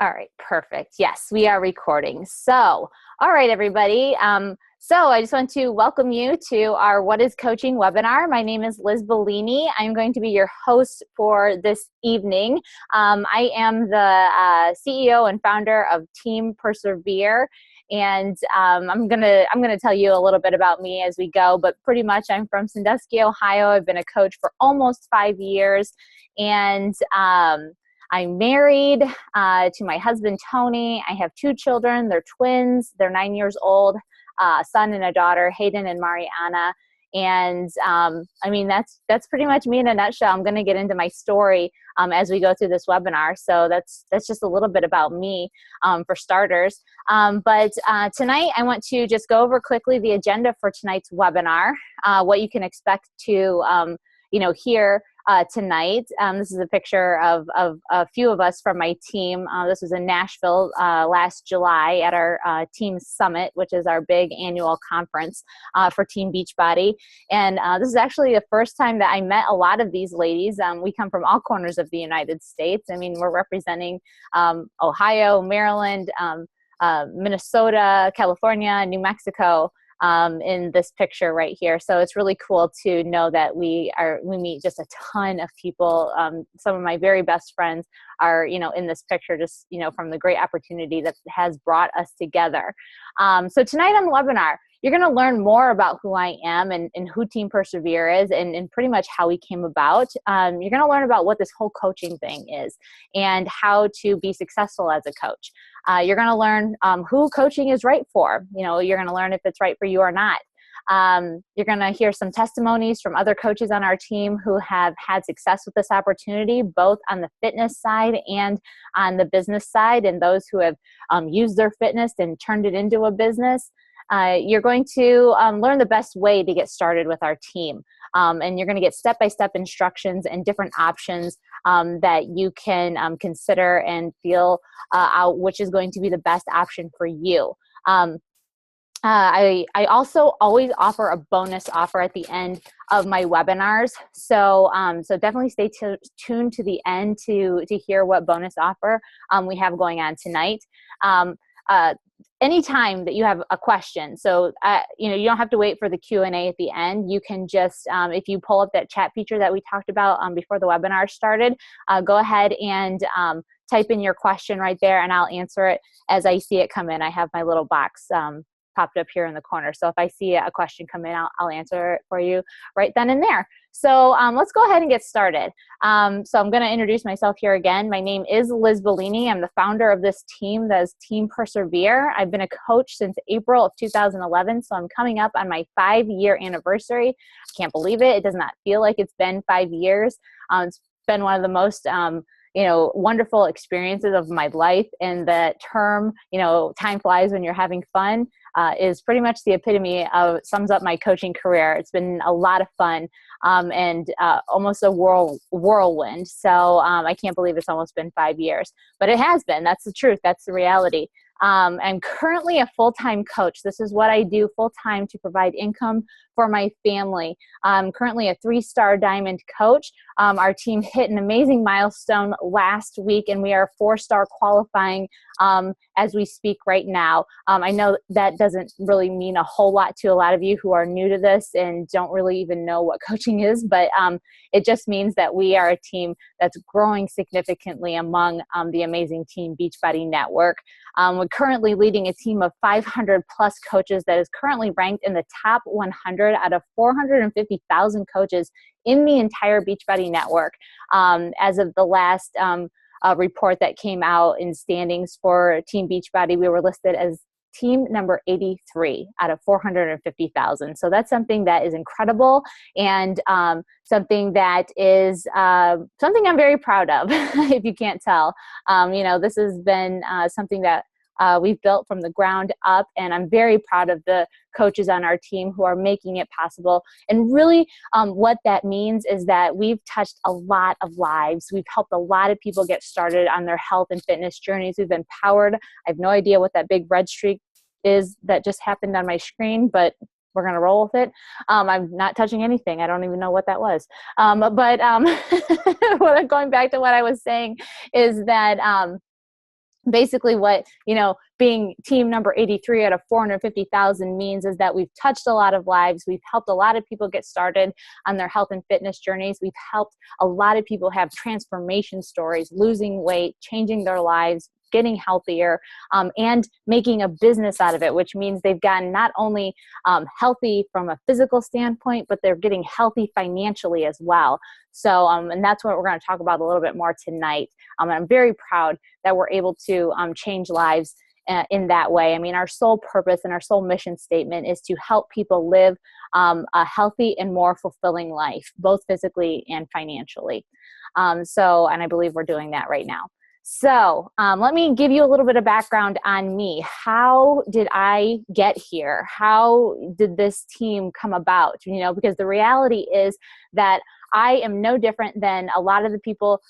All right, perfect. Yes, we are recording. So, all right, everybody. So I just want to welcome you to our What is Coaching webinar. My name is Liz Bellini. I'm going to be your host for this evening. I am the CEO and founder of Team Persevere. And I'm gonna tell you a little bit about me as we go, but pretty much I'm from Sandusky, Ohio. I've been a coach for almost 5 years, and I'm married to my husband, Tony. I have 2 children. They're twins. They're 9 years old, a son and a daughter, Hayden and Mariana. And I mean, that's pretty much me in a nutshell. I'm going to get into my story as we go through this webinar. So that's just a little bit about me for starters. But tonight, I want to just go over quickly the agenda for tonight's webinar, what you can expect to hear tonight. This is a picture of a few of us from my team. This was in Nashville last July at our team summit, which is our big annual conference for Team Beachbody. And this is actually the first time that I met a lot of these ladies. We come from all corners of the United States. I mean, we're representing Ohio, Maryland, Minnesota, California, New Mexico. In this picture right here. So it's really cool to know that we meet just a ton of people. Some of my very best friends are, in this picture, just, from the great opportunity that has brought us together. So tonight on the webinar, you're going to learn more about who I am and who Team Persevere is and pretty much how we came about. You're going to learn about what this whole coaching thing is and how to be successful as a coach. You're going to learn who coaching is right for. You're going to learn if it's right for you or not. You're going to hear some testimonies from other coaches on our team who have had success with this opportunity, both on the fitness side and on the business side, and those who have used their fitness and turned it into a business. You're going to learn the best way to get started with our team. And you're going to get step-by-step instructions and different options that you can consider and feel out which is going to be the best option for you. I also always offer a bonus offer at the end of my webinars. So definitely stay tuned to the end to hear what bonus offer we have going on tonight. Anytime that you have a question, so you don't have to wait for the Q&A at the end. You can just, if you pull up that chat feature that we talked about before the webinar started, go ahead and type in your question right there, and I'll answer it as I see it come in. I have my little box popped up here in the corner. So if I see a question come in, I'll answer it for you right then and there. So let's go ahead and get started. So I'm going to introduce myself here again. My name is Liz Bellini. I'm the founder of this team that is Team Persevere. I've been a coach since April of 2011, so I'm coming up on my 5-year anniversary. I can't believe it. It does not feel like it's been 5 years. It's been one of the most wonderful experiences of my life, and the term, time flies when you're having fun, is pretty much the epitome of, sums up my coaching career. It's been a lot of fun and almost a whirlwind. So I can't believe it's almost been 5 years, but it has been. That's the truth. That's the reality. I'm currently a full-time coach. This is what I do full-time to provide income for my family. I'm currently a 3-star diamond coach. Our team hit an amazing milestone last week, and we are 4-star qualifying as we speak right now. I know that doesn't really mean a whole lot to a lot of you who are new to this and don't really even know what coaching is, but it just means that we are a team that's growing significantly among the amazing Team Beachbody network. We're currently leading a team of 500 plus coaches that is currently ranked in the top 100 out of 450,000 coaches in the entire Beachbody network. As of the last report that came out in standings for Team Beachbody, we were listed as team number 83 out of 450,000. So that's something that is incredible, and something that is something I'm very proud of, if you can't tell. This has been something that we've built from the ground up, and I'm very proud of the coaches on our team who are making it possible. And really what that means is that we've touched a lot of lives. We've helped a lot of people get started on their health and fitness journeys. We've empowered. I have no idea what that big red streak is that just happened on my screen, but we're going to roll with it. I'm not touching anything. I don't even know what that was. But going back to what I was saying is that basically what, being team number 83 out of 450,000 means is that we've touched a lot of lives. We've helped a lot of people get started on their health and fitness journeys. We've helped a lot of people have transformation stories, losing weight, changing their lives, getting healthier, and making a business out of it, which means they've gotten not only healthy from a physical standpoint, but they're getting healthy financially as well. So, and that's what we're going to talk about a little bit more tonight. And I'm very proud that we're able to change lives in that way. I mean, our sole purpose and our sole mission statement is to help people live a healthy and more fulfilling life, both physically and financially. And I believe we're doing that right now. So let me give you a little bit of background on me. How did I get here? How did this team come about? Because the reality is that I am no different than a lot of the people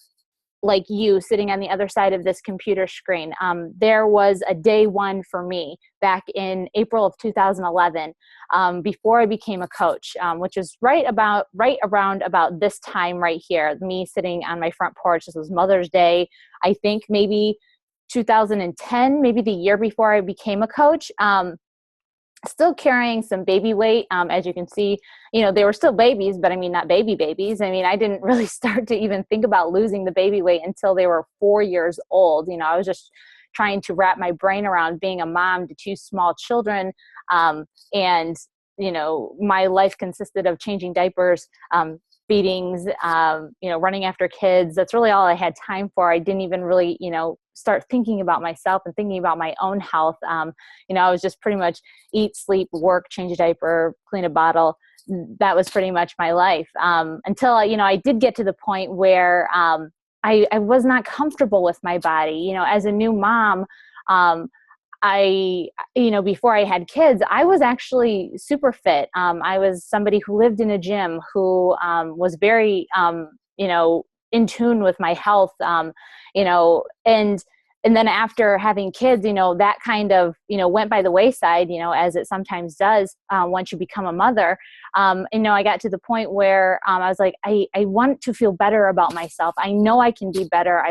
like you sitting on the other side of this computer screen. There was a day one for me back in April of 2011, before I became a coach, which is right around about this time right here, me sitting on my front porch. This was Mother's Day, I think maybe 2010, maybe the year before I became a coach. Still carrying some baby weight. As you can see, they were still babies, but I mean, not baby babies. I mean, I didn't really start to even think about losing the baby weight until they were 4 years old. I was just trying to wrap my brain around being a mom to 2 small children. And my life consisted of changing diapers, feedings, running after kids. That's really all I had time for. I didn't even really, start thinking about myself and thinking about my own health. I was just pretty much eat, sleep, work, change a diaper, clean a bottle. That was pretty much my life. Until, I did get to the point where I was not comfortable with my body. As a new mom, before I had kids, I was actually super fit. I was somebody who lived in a gym, who was very, in tune with my health, and then after having kids, that kind of, went by the wayside, as it sometimes does once you become a mother. I got to the point where I was like, I want to feel better about myself. I know I can be better.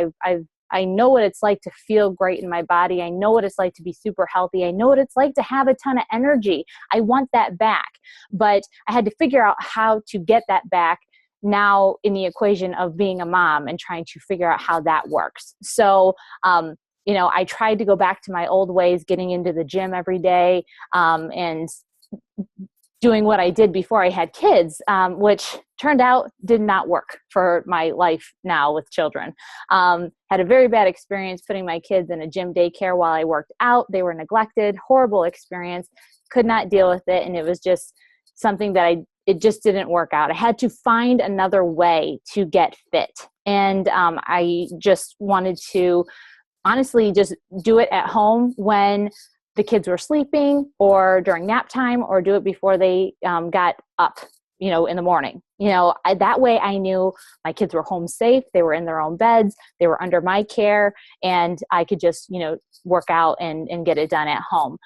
I know what it's like to feel great in my body. I know what it's like to be super healthy. I know what it's like to have a ton of energy. I want that back. But I had to figure out how to get that back now in the equation of being a mom and trying to figure out how that works. So, I tried to go back to my old ways, getting into the gym every day, and doing what I did before I had kids, which turned out did not work for my life now with children. Had a very bad experience putting my kids in a gym daycare while I worked out. They were neglected, horrible experience, could not deal with it. And it was just something that it just didn't work out. I had to find another way to get fit. And I just wanted to honestly just do it at home when the kids were sleeping or during nap time, or do it before they got up, in the morning. That way I knew my kids were home safe. They were in their own beds. They were under my care, and I could just, work out and get it done at home.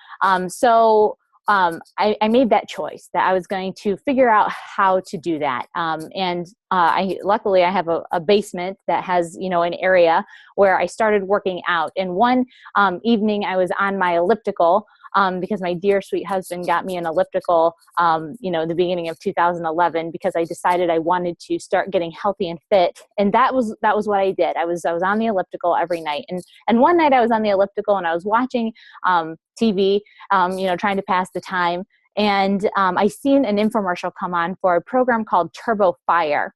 I made that choice that I was going to figure out how to do that. Luckily I have a basement that has, an area where I started working out. And one evening I was on my elliptical, because my dear sweet husband got me an elliptical, the beginning of 2011, because I decided I wanted to start getting healthy and fit. And that was what I did. I was on the elliptical every night. And one night I was on the elliptical and I was watching TV, trying to pass the time. And I seen an infomercial come on for a program called Turbo Fire.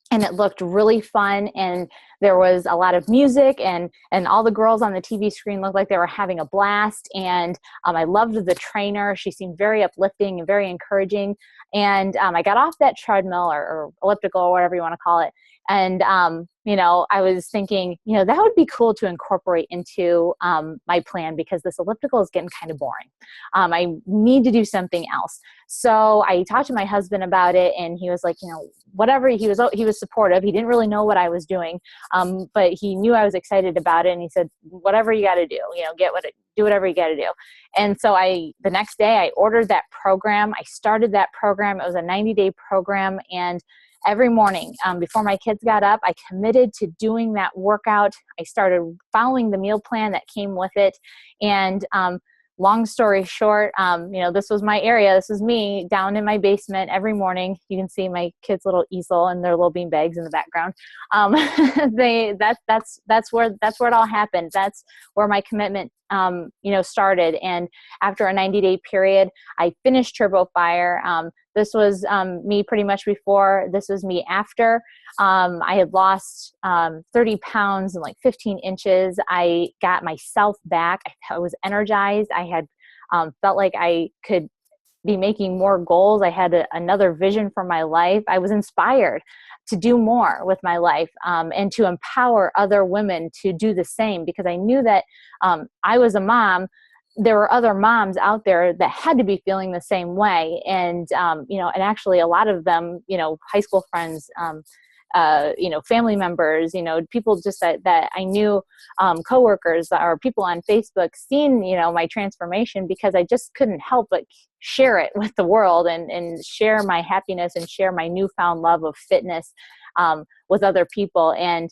And it looked really fun, and there was a lot of music, and all the girls on the TV screen looked like they were having a blast. And I loved the trainer. She seemed very uplifting and very encouraging. And I got off that treadmill or elliptical or whatever you want to call it. And, I was thinking, that would be cool to incorporate into my plan, because this elliptical is getting kind of boring. I need to do something else. So I talked to my husband about it, and he was like, whatever. He was supportive. He didn't really know what I was doing, but he knew I was excited about it. And he said, whatever you got to do, do whatever you got to do. And so the next day I ordered that program. I started that program. It was a 90-day program, and every morning. Before my kids got up, I committed to doing that workout. I started following the meal plan that came with it. And long story short, this was my area. This was me down in my basement every morning. You can see my kids' little easel and their little bean bags in the background. That's where it all happened. That's where my commitment, started. And after a 90-day period, I finished Turbo Fire. This was me pretty much before. This was me after. I had lost 30 pounds and like 15 inches. I got myself back. I was energized. I had felt like I could be making more goals. I had another vision for my life. I was inspired to do more with my life and to empower other women to do the same, because I knew that I was a mom. There were other moms out there that had to be feeling the same way. And, and actually a lot of them, high school friends, family members, people just that I knew, coworkers or people on Facebook seen, my transformation, because I just couldn't help but share it with the world and share my happiness and share my newfound love of fitness, with other people. And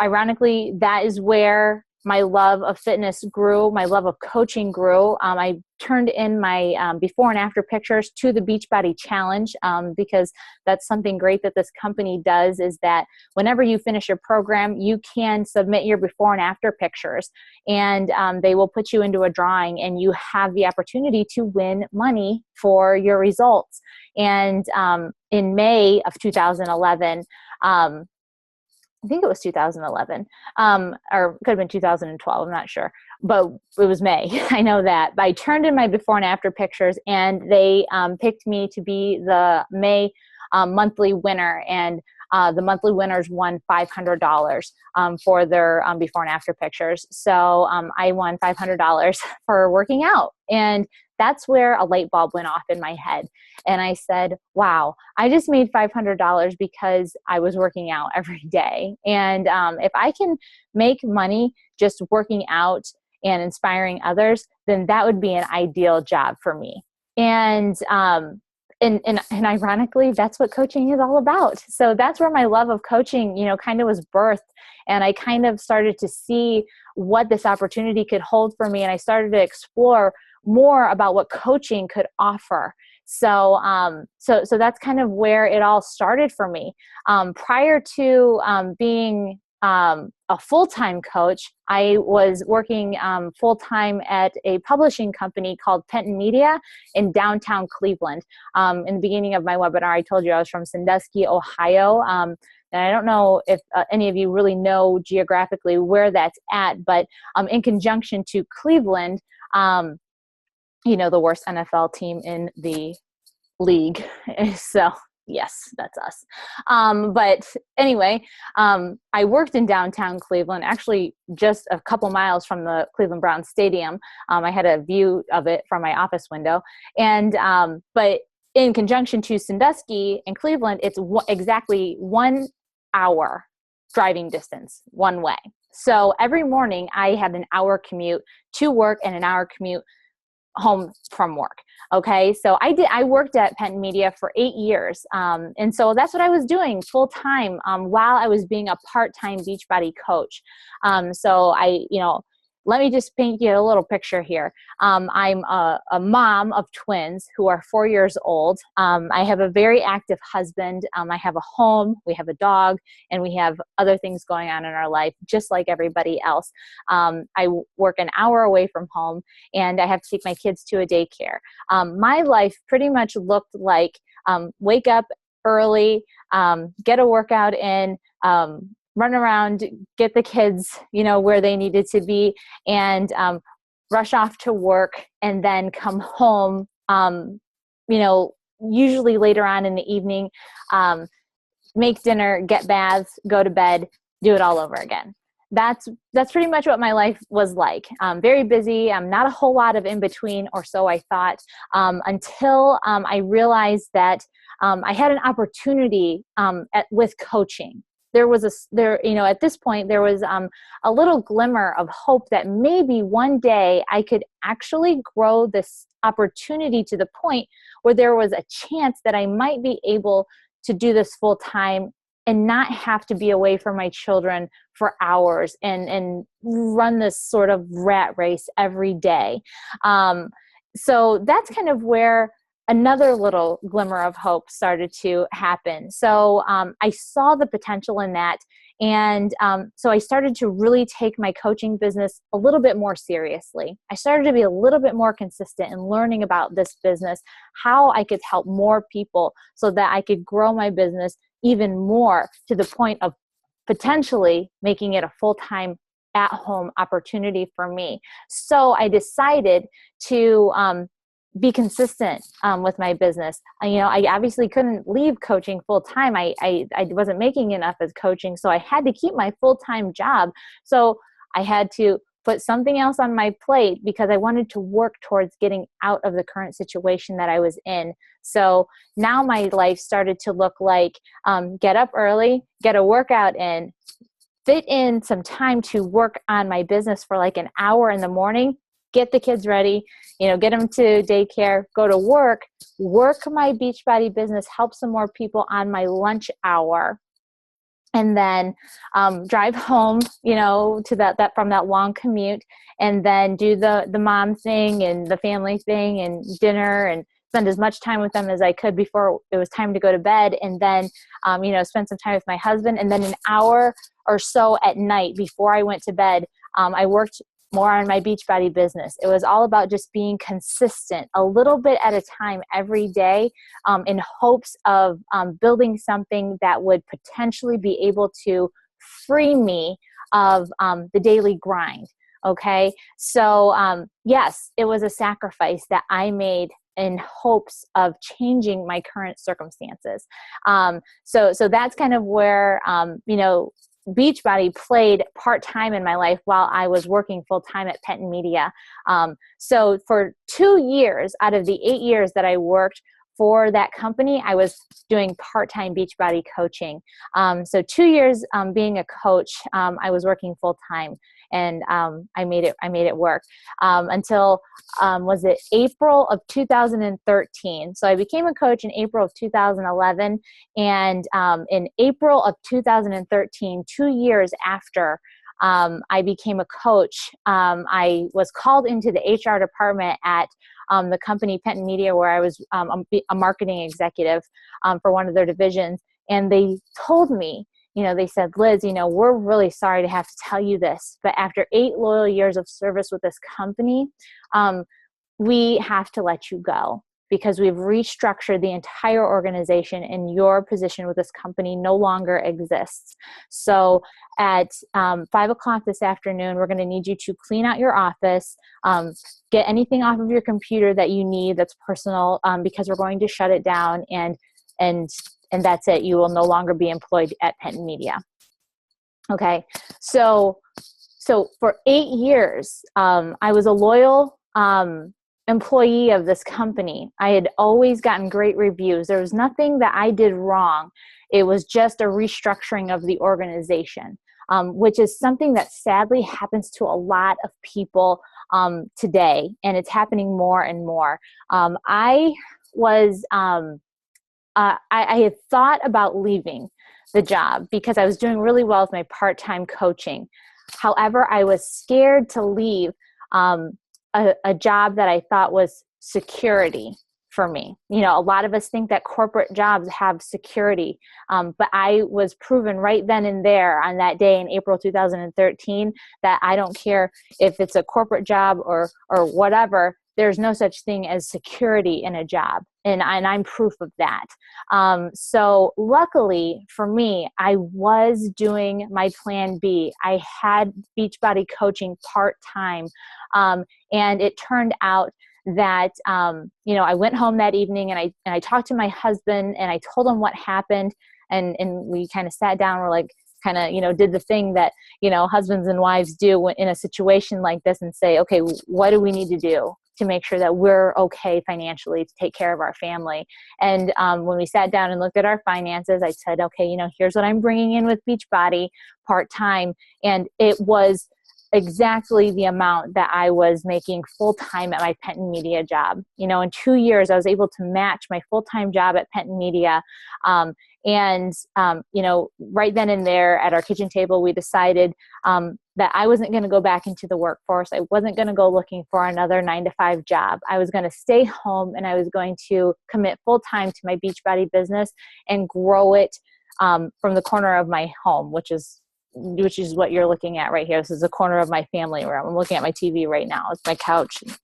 ironically, that is where my love of fitness grew. My love of coaching grew. I turned in my before and after pictures to the Beachbody Challenge, because that's something great that this company does, is that whenever you finish your program, you can submit your before and after pictures, and they will put you into a drawing, and you have the opportunity to win money for your results. And in May of 2011, I think it was 2011, or it could have been 2012. I'm not sure, but it was May. I know that. But I turned in my before and after pictures, and they picked me to be the May monthly winner. And the monthly winners won $500 for their before and after pictures. So I won $500 for working out. And that's where a light bulb went off in my head. And I said, wow, I just made $500 because I was working out every day. And if I can make money just working out and inspiring others, then that would be an ideal job for me. And ironically, that's what coaching is all about. So that's where my love of coaching, kind of was birthed. And I kind of started to see what this opportunity could hold for me. And I started to explore more about what coaching could offer. So that's kind of where it all started for me. Prior to being a full-time coach, I was working full-time at a publishing company called Penton Media in downtown Cleveland. In the beginning of my webinar, I told you I was from Sandusky, Ohio. And I don't know if any of you really know geographically where that's at, but in conjunction to Cleveland, the worst NFL team in the league. So yes, that's us. But anyway, I worked in downtown Cleveland, actually just a couple miles from the Cleveland Browns Stadium. I had a view of it from my office window. And but in conjunction to Sandusky and Cleveland, it's exactly 1 hour driving distance one way. So every morning I had an hour commute to work and an hour commute home from work. Okay. So I worked at Penton Media for 8 years. And so that's what I was doing full time, while I was being a part-time Beachbody coach. So let me just paint you a little picture here. I'm a mom of twins who are 4 years old. I have a very active husband. I have a home, we have a dog, and we have other things going on in our life, just like everybody else. I work an hour away from home, and I have to take my kids to a daycare. My life pretty much looked like wake up early, get a workout in, run around, get the kids, where they needed to be, and rush off to work, and then come home, usually later on in the evening, make dinner, get baths, go to bed, do it all over again. That's pretty much what my life was like. Very busy. Not a whole lot of in between, or so I thought, until I realized that I had an opportunity with coaching. there was at this point, there was a little glimmer of hope that maybe one day I could actually grow this opportunity to the point where there was a chance that I might be able to do this full time and not have to be away from my children for hours and run this sort of rat race every day. So that's kind of where another little glimmer of hope started to happen. So I saw the potential in that. And so I started to really take my coaching business a little bit more seriously. I started to be a little bit more consistent in learning about this business, how I could help more people so that I could grow my business even more to the point of potentially making it a full-time at-home opportunity for me. So I decided to be consistent with my business. I obviously couldn't leave coaching full time. I wasn't making enough as coaching, so I had to keep my full-time job. So I had to put something else on my plate because I wanted to work towards getting out of the current situation that I was in. So now my life started to look like get up early, get a workout in, fit in some time to work on my business for like an hour in the morning, get the kids ready, get them to daycare, go to work my Beachbody business, help some more people on my lunch hour, and then drive home, to that from that long commute, and then do the mom thing and the family thing and dinner and spend as much time with them as I could before it was time to go to bed. And then, spend some time with my husband. And then an hour or so at night before I went to bed, I worked more on my Beachbody business. It was all about just being consistent, a little bit at a time every day, in hopes of building something that would potentially be able to free me of the daily grind. Okay. So, yes, it was a sacrifice that I made in hopes of changing my current circumstances. So that's kind of where, Beachbody played part-time in my life while I was working full-time at Penton Media. So for 2 years out of the 8 years that I worked for that company, I was doing part-time Beachbody coaching. So 2 years being a coach, I was working full-time, and I made it work until was it April of 2013. So I became a coach in April of 2011, and in April of 2013, 2 years after I became a coach, I was called into the HR department at the company Penton Media, where I was a marketing executive for one of their divisions, and they told me, they said, Liz, we're really sorry to have to tell you this, but after 8 loyal years of service with this company, we have to let you go because we've restructured the entire organization and your position with this company no longer exists. So at 5:00 this afternoon, we're going to need you to clean out your office, get anything off of your computer that you need that's personal, because we're going to shut it down, and that's it. You will no longer be employed at Penton Media. Okay. So for 8 years, I was a loyal employee of this company. I had always gotten great reviews. There was nothing that I did wrong. It was just a restructuring of the organization, which is something that sadly happens to a lot of people today, and it's happening more and more. I had thought about leaving the job because I was doing really well with my part-time coaching. However, I was scared to leave a job that I thought was security for me. A lot of us think that corporate jobs have security, but I was proven right then and there on that day in April 2013 that I don't care if it's a corporate job or whatever. There's no such thing as security in a job. And I'm proof of that. So luckily for me, I was doing my plan B. I had Beachbody coaching part-time. And it turned out that, I went home that evening and I talked to my husband and I told him what happened. And we kind of sat down, we're like, did the thing that, husbands and wives do in a situation like this and say, okay, what do we need to do to make sure that we're okay financially to take care of our family. And when we sat down and looked at our finances, I said, okay, here's what I'm bringing in with Beachbody part-time. And it was exactly the amount that I was making full-time at my Penton Media job. In 2 years, I was able to match my full-time job at Penton Media. Right then and there at our kitchen table, we decided that I wasn't going to go back into the workforce. I wasn't going to go looking for another 9-to-5 job. I was going to stay home, and I was going to commit full-time to my Beachbody business and grow it from the corner of my home, which is what you're looking at right here. This is the corner of my family room. I'm looking at my TV right now. It's my couch. And,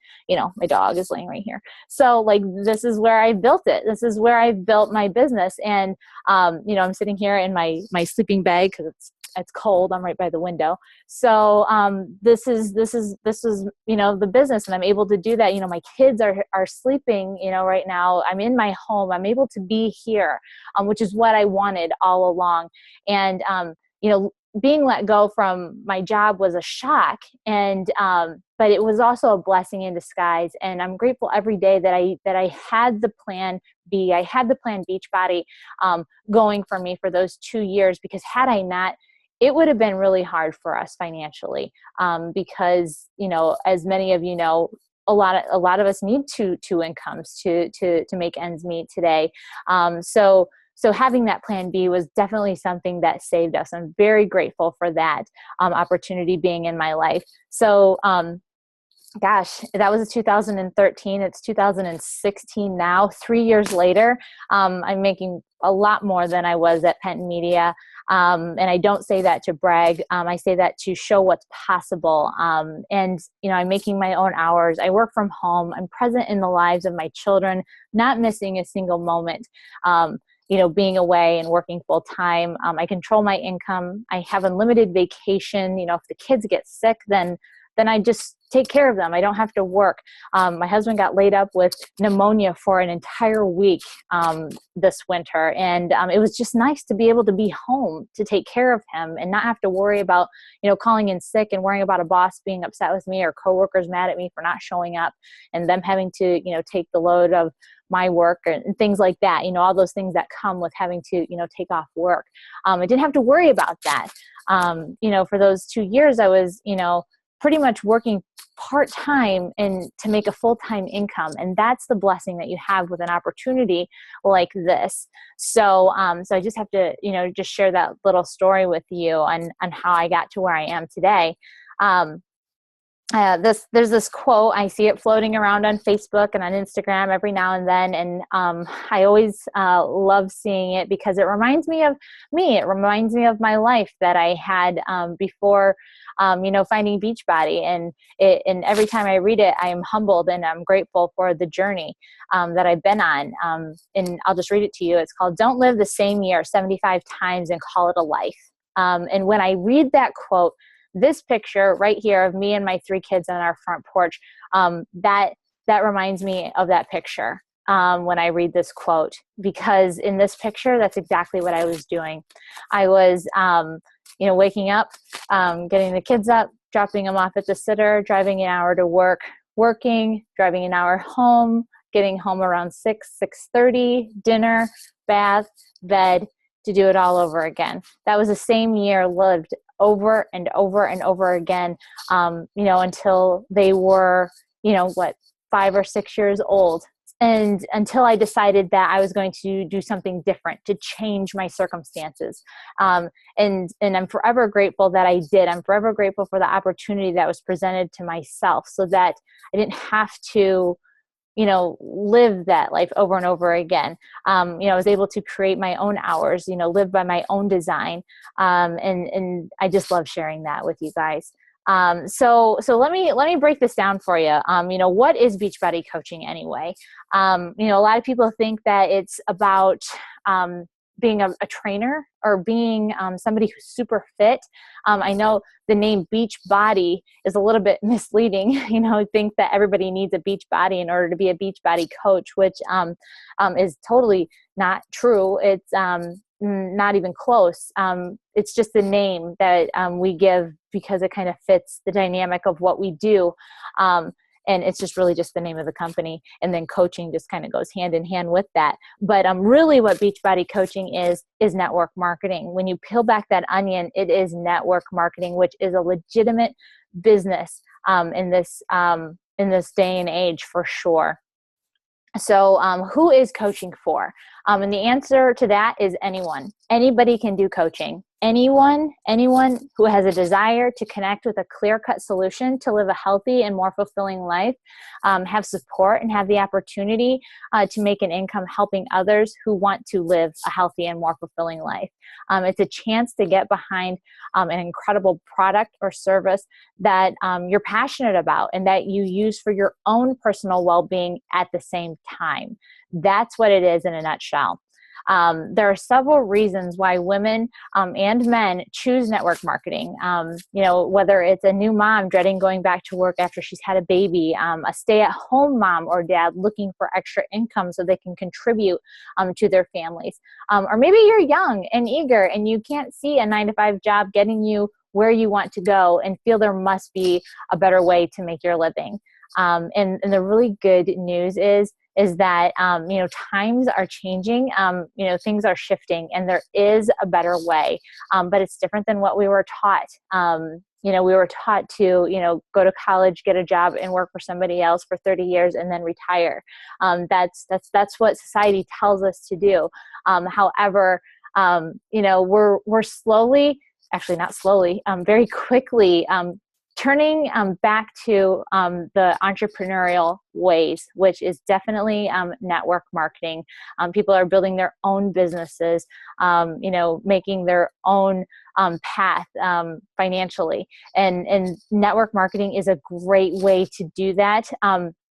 my dog is laying right here. So this is where I built it. This is where I built my business. And, I'm sitting here in my sleeping bag because it's cold. I'm right by the window. So this is the business, and I'm able to do that. My kids are sleeping, right now. I'm in my home. I'm able to be here, which is what I wanted all along. And, being let go from my job was a shock, and but it was also a blessing in disguise. And I'm grateful every day that I had the plan B. I had the plan Beachbody going for me for those 2 years, because had I not, it would have been really hard for us financially, because as many of you know, a lot of us need two incomes to make ends meet today. So having that plan B was definitely something that saved us. I'm very grateful for that opportunity being in my life. So, gosh, that was 2013. It's 2016 now. 3 years later, I'm making a lot more than I was at Penton Media. And I don't say that to brag. I say that to show what's possible. And I'm making my own hours. I work from home. I'm present in the lives of my children, not missing a single moment. Being away and working full time. I control my income. I have unlimited vacation. If the kids get sick, then I just take care of them. I don't have to work. My husband got laid up with pneumonia for an entire week this winter. And it was just nice to be able to be home to take care of him and not have to worry about, calling in sick and worrying about a boss being upset with me or coworkers mad at me for not showing up and them having to, take the load of my work and things like that, all those things that come with having to, take off work. I didn't have to worry about that. For those 2 years, I was, pretty much working part-time and to make a full-time income. And that's the blessing that you have with an opportunity like this. So, so I just have to, just share that little story with you on how I got to where I am today. There's this quote, I see it floating around on Facebook and on Instagram every now and then. And I always love seeing it because it reminds me of me. It reminds me of my life that I had before, finding Beachbody. And every time I read it, I am humbled and I'm grateful for the journey that I've been on. And I'll just read it to you. It's called, "Don't live the same year 75 times and call it a life." And when I read that quote, this picture right here of me and my 3 kids on our front porch, that reminds me of that picture when I read this quote, because in this picture, that's exactly what I was doing. I was, waking up, getting the kids up, dropping them off at the sitter, driving an hour to work, working, driving an hour home, getting home around 6:30, dinner, bath, bed, to do it all over again. That was the same year lived over and over and over again, until they were, 5 or 6 years old. And until I decided that I was going to do something different to change my circumstances. And I'm forever grateful that I did. I'm forever grateful for the opportunity that was presented to myself so that I didn't have to, live that life over and over again. I was able to create my own hours, live by my own design. And I just love sharing that with you guys. So let me break this down for you. What is Beachbody coaching anyway? A lot of people think that it's about, being a trainer or being somebody who's super fit. I know the name Beachbody is a little bit misleading. Think that everybody needs a beach body in order to be a Beachbody coach, which is totally not true. It's not even close. It's just the name that we give because it kind of fits the dynamic of what we do. And it's just really just the name of the company. And then coaching just kind of goes hand in hand with that. But really what Beachbody coaching is network marketing. When you peel back that onion, it is network marketing, which is a legitimate business in this day and age for sure. So who is coaching for? And the answer to that is anyone. Anybody can do coaching. Anyone who has a desire to connect with a clear-cut solution to live a healthy and more fulfilling life, have support and have the opportunity to make an income helping others who want to live a healthy and more fulfilling life. It's a chance to get behind an incredible product or service that you're passionate about and that you use for your own personal well-being at the same time. That's what it is in a nutshell. There are several reasons why women and men choose network marketing. Whether it's a new mom dreading going back to work after she's had a baby, a stay-at-home mom or dad looking for extra income so they can contribute to their families. Or maybe you're young and eager and you can't see a 9-to-5 job getting you where you want to go and feel there must be a better way to make your living. And the really good news is that, times are changing, things are shifting and there is a better way, but it's different than what we were taught. We were taught to, go to college, get a job and work for somebody else for 30 years and then retire. That's what society tells us to do. However, we're slowly, actually not slowly, very quickly, turning back to the entrepreneurial ways, which is definitely network marketing. People are building their own businesses, making their own path financially. And network marketing is a great way to do that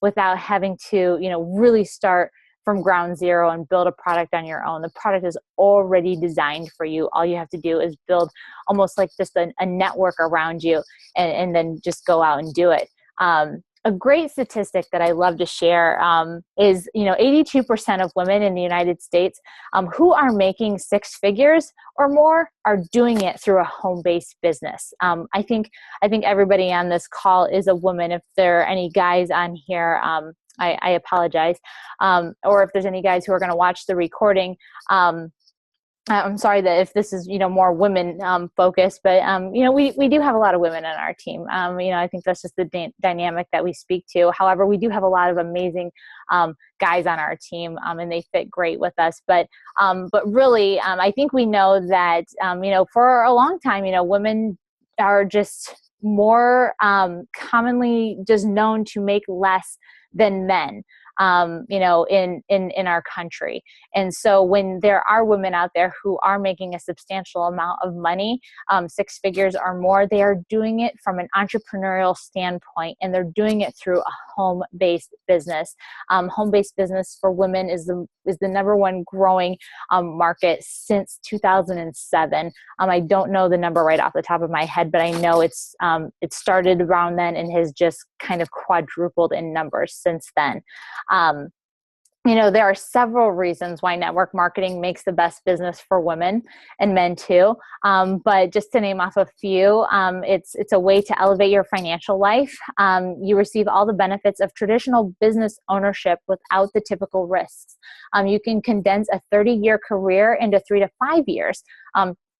without having to, really start from ground zero and build a product on your own. The product is already designed for you. All you have to do is build almost like just a network around you and then just go out and do it. A great statistic that I love to share is, 82% of women in the United States who are making 6 figures or more are doing it through a home-based business. I think everybody on this call is a woman. If there are any guys on here, I apologize. Or if there's any guys who are going to watch the recording, I'm sorry that if this is, more women focused, but, we do have a lot of women on our team. I think that's just the dynamic that we speak to. However, we do have a lot of amazing guys on our team and they fit great with us. But really, I think we know that, for a long time, women are just more commonly just known to make less than men, in our country. And so when there are women out there who are making a substantial amount of money, 6 figures or more, they are doing it from an entrepreneurial standpoint, and they're doing it through a home-based business. Home-based business for women is the number one growing market since 2007. I don't know the number right off the top of my head, but I know it started around then and has just kind of quadrupled in numbers since then. There are several reasons why network marketing makes the best business for women and men too. But just to name off a few, it's a way to elevate your financial life. You receive all the benefits of traditional business ownership without the typical risks. You can condense a 30-year career into 3 to 5 years.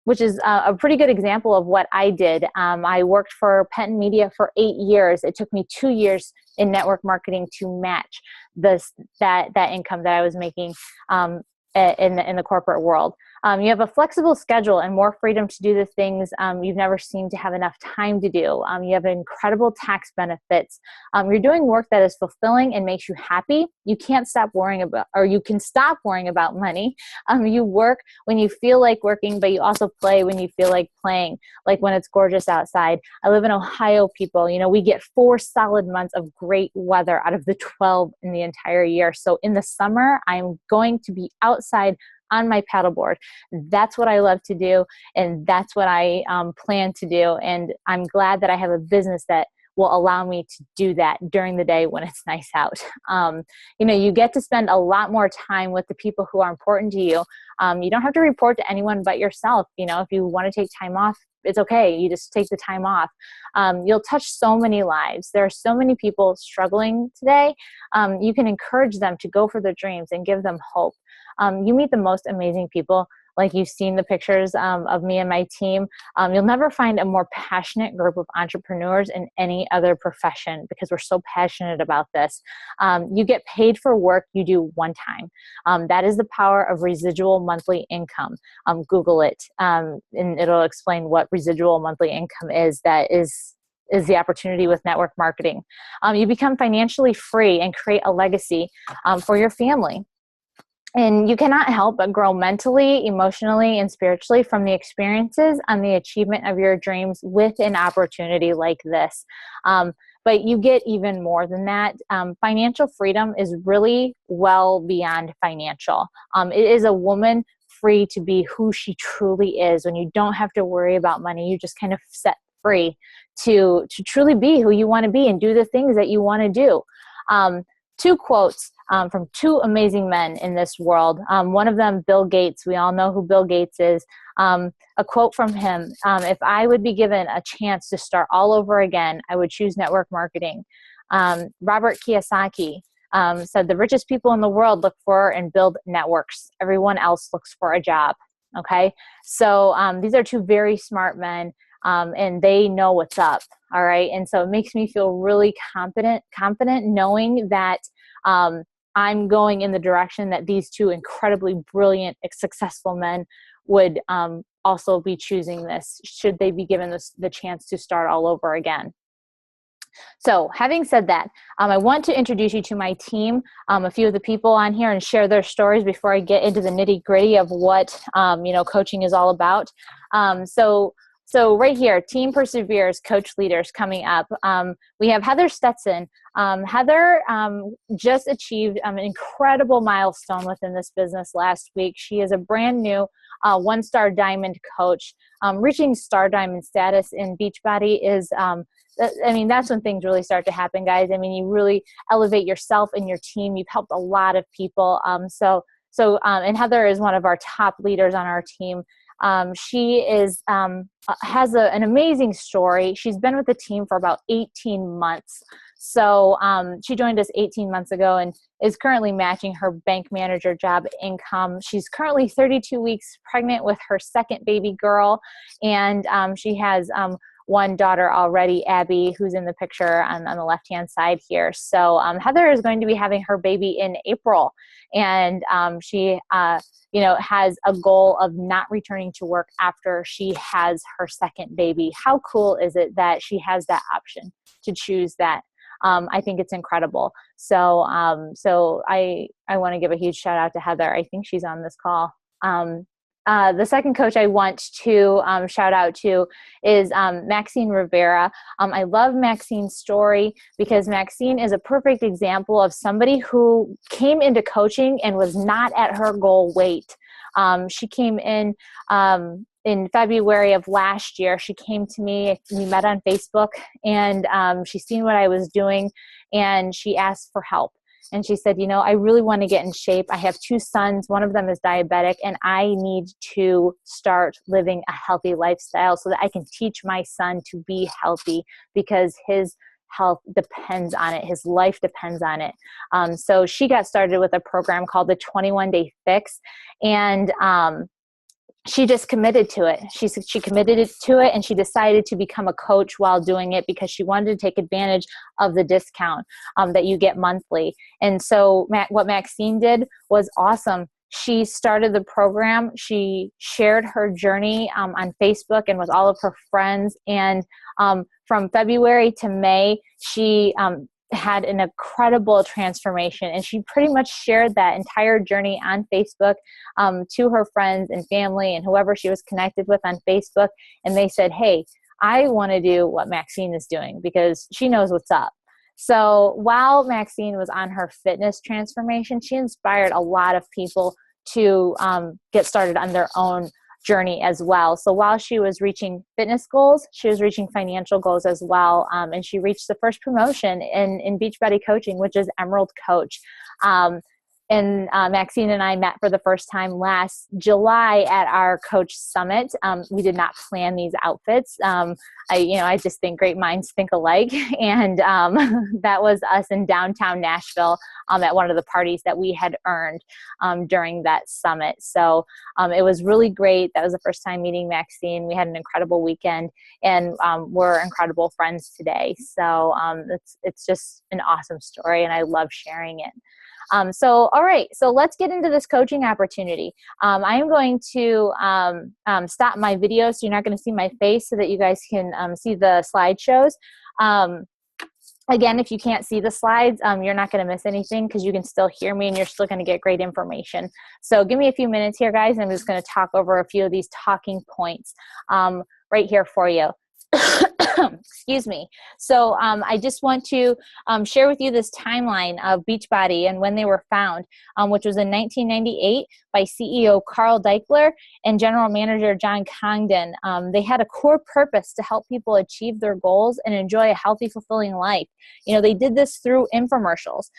Which is a pretty good example of what I did. I worked for Penton Media for 8 years. It took me 2 years in network marketing to match that income that I was making in the corporate world. You have a flexible schedule and more freedom to do the things you've never seemed to have enough time to do. You have incredible tax benefits. You're doing work that is fulfilling and makes you happy. You can't stop worrying about, or you can stop worrying about money. You work when you feel like working, but you also play when you feel like playing, like when it's gorgeous outside. I live in Ohio, people. We get 4 solid months of great weather out of the 12 in the entire year. So in the summer, I'm going to be outside on my paddleboard. That's what I love to do, and that's what I plan to do. And I'm glad that I have a business that will allow me to do that during the day when it's nice out. You get to spend a lot more time with the people who are important to you. You don't have to report to anyone but yourself. If you want to take time off, it's okay. You just take the time off. You'll touch so many lives. There are so many people struggling today. You can encourage them to go for their dreams and give them hope. You meet the most amazing people. Like you've seen the pictures of me and my team. You'll never find a more passionate group of entrepreneurs in any other profession because we're so passionate about this. You get paid for work you do one time. That is the power of residual monthly income. Google it, and it'll explain what residual monthly income is. That is the opportunity with network marketing. You become financially free and create a legacy for your family. And you cannot help but grow mentally, emotionally, and spiritually from the experiences and the achievement of your dreams with an opportunity like this. But you get even more than that. Financial freedom is really well beyond financial. It is a woman free to be who she truly is. When you don't have to worry about money, you just kind of set free to truly be who you want to be and do the things that you want to do. Two quotes from two amazing men in this world. One of them, Bill Gates. We all know who Bill Gates is. A quote from him: if I would be given a chance to start all over again, I would choose network marketing. Robert Kiyosaki said, the richest people in the world look for and build networks. Everyone else looks for a job. Okay. So these are two very smart men. And they know what's up. All right. And so it makes me feel really confident knowing that I'm going in the direction that these two incredibly brilliant, successful men would also be choosing this, should they be given the chance to start all over again. So having said that, I want to introduce you to my team, a few of the people on here, and share their stories before I get into the nitty gritty of what, coaching is all about. So right here, Team Persevere's coach leaders coming up. We have Heather Stetson. Heather just achieved an incredible milestone within this business last week. She is a brand new one-star diamond coach. Reaching star diamond status in Beachbody is, that's when things really start to happen, guys. You really elevate yourself and your team. You've helped a lot of people. And Heather is one of our top leaders on our team. She is has an amazing story. She's been with the team for about 18 months. So she joined us 18 months ago and is currently matching her bank manager job income. She's currently 32 weeks pregnant with her second baby girl, and she has one daughter already, Abby, who's in the picture on the left-hand side here. So Heather is going to be having her baby in April, and she has a goal of not returning to work after she has her second baby. How cool is it that she has that option to choose that? I think it's incredible. So I want to give a huge shout out to Heather. I think she's on this call. The second coach I want to shout out to is Maxine Rivera. I love Maxine's story because Maxine is a perfect example of somebody who came into coaching and was not at her goal weight. She came in February of last year. She came to me, we met on Facebook, and she's seen what I was doing, and she asked for help. And she said, I really want to get in shape. I have two sons. One of them is diabetic, and I need to start living a healthy lifestyle so that I can teach my son to be healthy, because his health depends on it. His life depends on it. So she got started with a program called the 21-Day Fix. And she just committed to it. She committed to it, and she decided to become a coach while doing it because she wanted to take advantage of the discount that you get monthly. And so what Maxine did was awesome. She started the program. She shared her journey on Facebook and with all of her friends. And from February to May, she had an incredible transformation, and she pretty much shared that entire journey on Facebook to her friends and family and whoever she was connected with on Facebook. And they said, hey, I want to do what Maxine is doing because she knows what's up. So while Maxine was on her fitness transformation, she inspired a lot of people to get started on their own journey as well. So while she was reaching fitness goals, she was reaching financial goals as well. And she reached the first promotion in Beachbody coaching, which is Emerald Coach. And Maxine and I met for the first time last July at our coach summit. We did not plan these outfits. I just think great minds think alike. And that was us in downtown Nashville at one of the parties that we had earned during that summit. So it was really great. That was the first time meeting Maxine. We had an incredible weekend, and we're incredible friends today. So it's just an awesome story, and I love sharing it. All right, so let's get into this coaching opportunity. I am going to stop my video so you're not going to see my face so that you guys can see the slideshows. Again, if you can't see the slides, you're not going to miss anything because you can still hear me and you're still going to get great information. So give me a few minutes here, guys. I'm just going to talk over a few of these talking points right here for you. Excuse me. So I just want to share with you this timeline of Beachbody and when they were found, which was in 1998 by CEO Carl Deichler and General Manager John Congdon. They had a core purpose to help people achieve their goals and enjoy a healthy, fulfilling life. They did this through infomercials.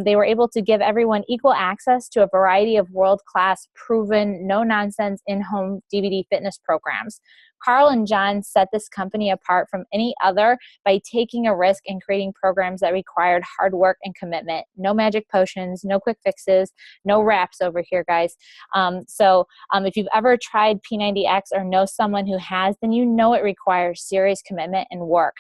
They were able to give everyone equal access to a variety of world-class, proven, no-nonsense, in-home DVD fitness programs. Carl and John set this company apart from any other by taking a risk and creating programs that required hard work and commitment. No magic potions, no quick fixes, no wraps over here, guys. If you've ever tried P90X or know someone who has, then you know it requires serious commitment and work.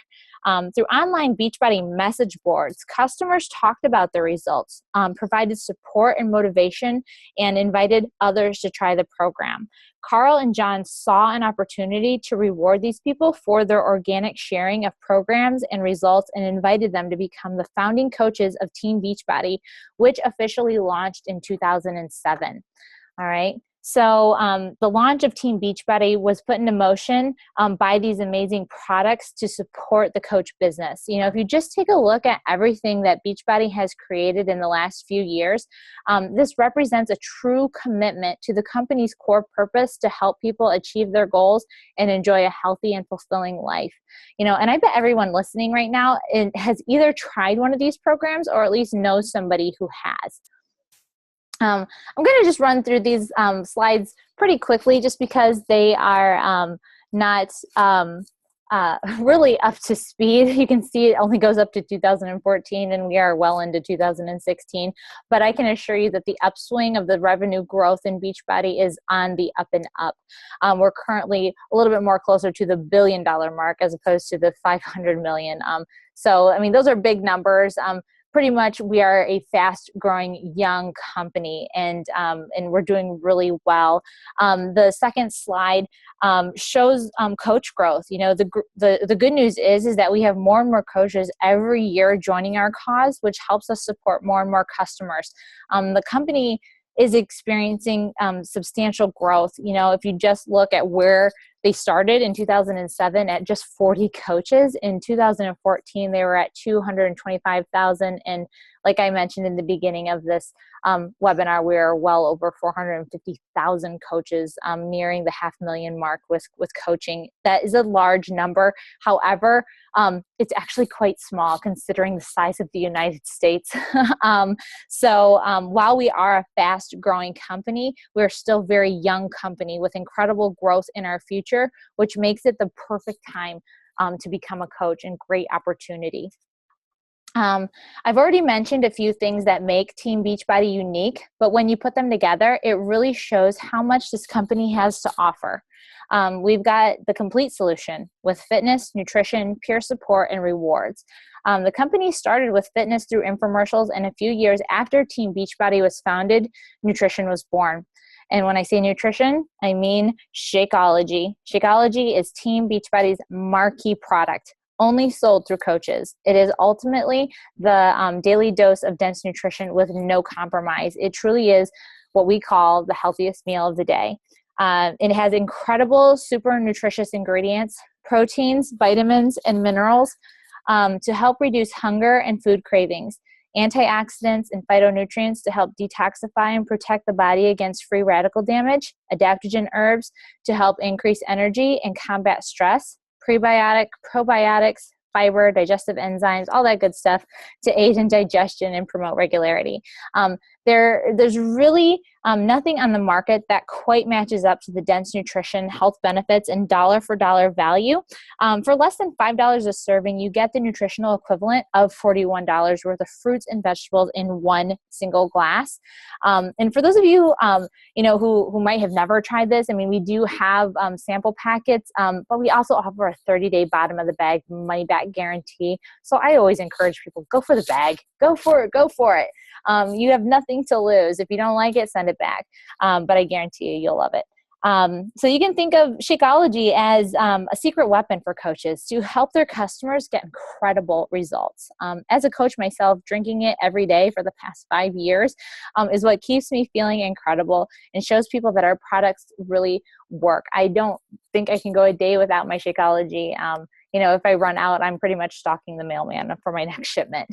Through online Beachbody message boards, customers talked about the results, provided support and motivation, and invited others to try the program. Carl and John saw an opportunity to reward these people for their organic sharing of programs and results and invited them to become the founding coaches of Team Beachbody, which officially launched in 2007. All right. So the launch of Team Beachbody was put into motion by these amazing products to support the coach business. If you just take a look at everything that Beachbody has created in the last few years, this represents a true commitment to the company's core purpose to help people achieve their goals and enjoy a healthy and fulfilling life. And I bet everyone listening right now has either tried one of these programs or at least knows somebody who has. I'm going to just run through these slides pretty quickly just because they are not really up to speed. You can see it only goes up to 2014 and we are well into 2016. But I can assure you that the upswing of the revenue growth in Beachbody is on the up and up. We're currently a little bit more closer to the $1 billion mark as opposed to the 500 million. Those are big numbers. Pretty much we are a fast-growing young company, and we're doing really well. The second slide shows coach growth. The good news is that we have more and more coaches every year joining our cause, which helps us support more and more customers. The company is experiencing substantial growth. If you just look at where they started in 2007 at just 40 coaches. In 2014, they were at 225,000. And like I mentioned in the beginning of this webinar, we are well over 450,000 coaches, nearing the 500,000 mark with coaching. That is a large number. However, it's actually quite small considering the size of the United States. While we are a fast growing company, we're still a very young company with incredible growth in our future, which makes it the perfect time to become a coach and great opportunity. I've already mentioned a few things that make Team Beachbody unique, but when you put them together, it really shows how much this company has to offer. We've got the complete solution with fitness, nutrition, peer support, and rewards. The company started with fitness through infomercials, and a few years after Team Beachbody was founded, nutrition was born. And when I say nutrition, I mean Shakeology. Shakeology is Team Beachbody's marquee product, only sold through coaches. It is ultimately the daily dose of dense nutrition with no compromise. It truly is what we call the healthiest meal of the day. It has incredible, super nutritious ingredients, proteins, vitamins, and minerals to help reduce hunger and food cravings, antioxidants and phytonutrients to help detoxify and protect the body against free radical damage, adaptogen herbs to help increase energy and combat stress, prebiotic, probiotics, fiber, digestive enzymes, all that good stuff to aid in digestion and promote regularity. There's really nothing on the market that quite matches up to the dense nutrition, health benefits, and dollar for dollar value. For less than $5 a serving, you get the nutritional equivalent of $41 worth of fruits and vegetables in one single glass. And for those of you, who might have never tried this, I mean, we do have sample packets, but we also offer a 30-day bottom of the bag money back guarantee. So I always encourage people, go for the bag, go for it. You have nothing to lose. If you don't like it, send it back. But I guarantee you'll love it. So you can think of Shakeology as a secret weapon for coaches to help their customers get incredible results. As a coach myself, drinking it every day for the past 5 years is what keeps me feeling incredible and shows people that our products really work. I don't think I can go a day without my Shakeology. If I run out, I'm pretty much stalking the mailman for my next shipment.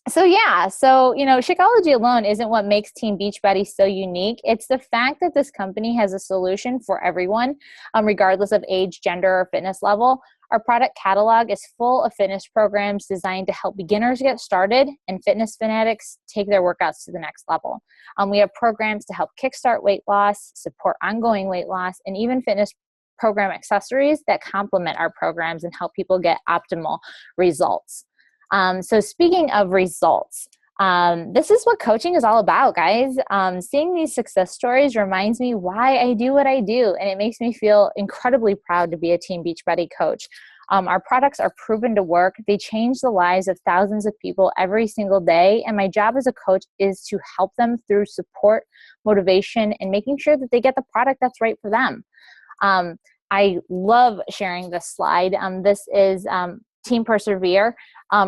Shakeology alone isn't what makes Team Beachbody so unique. It's the fact that this company has a solution for everyone, regardless of age, gender, or fitness level. Our product catalog is full of fitness programs designed to help beginners get started and fitness fanatics take their workouts to the next level. We have programs to help kickstart weight loss, support ongoing weight loss, and even fitness program accessories that complement our programs and help people get optimal results. So speaking of results, this is what coaching is all about, guys. Seeing these success stories reminds me why I do what I do, and it makes me feel incredibly proud to be a Team Beachbody coach. Our products are proven to work. They change the lives of thousands of people every single day, and my job as a coach is to help them through support, motivation, and making sure that they get the product that's right for them. I love sharing this slide. This is Team Persevere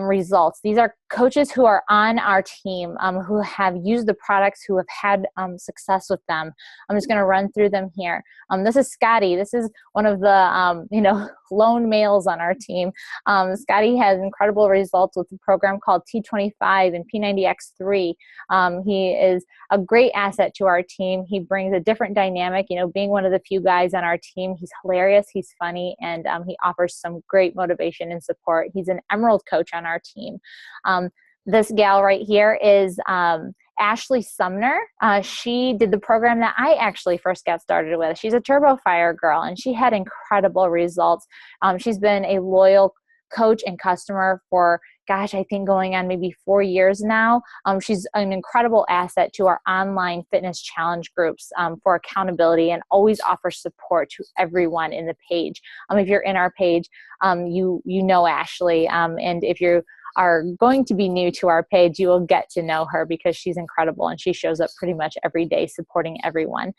results. These are coaches who are on our team, who have used the products, who have had success with them. I'm just going to run through them here. This is Scotty. This is one of the lone males on our team. Scotty has incredible results with a program called T25 and P90X3. He is a great asset to our team. He brings a different dynamic. Being one of the few guys on our team, he's hilarious, he's funny, and he offers some great motivation and support. He's an Emerald coach on our team. This gal right here is Ashley Sumner. She did the program that I actually first got started with. She's a Turbo Fire girl, and she had incredible results. She's been a loyal coach and customer for, I think going on maybe 4 years now. She's an incredible asset to our online fitness challenge groups for accountability, and always offers support to everyone in the page. If you're in our page, you know Ashley, and if you are going to be new to our page, you will get to know her because she's incredible and she shows up pretty much every day supporting everyone.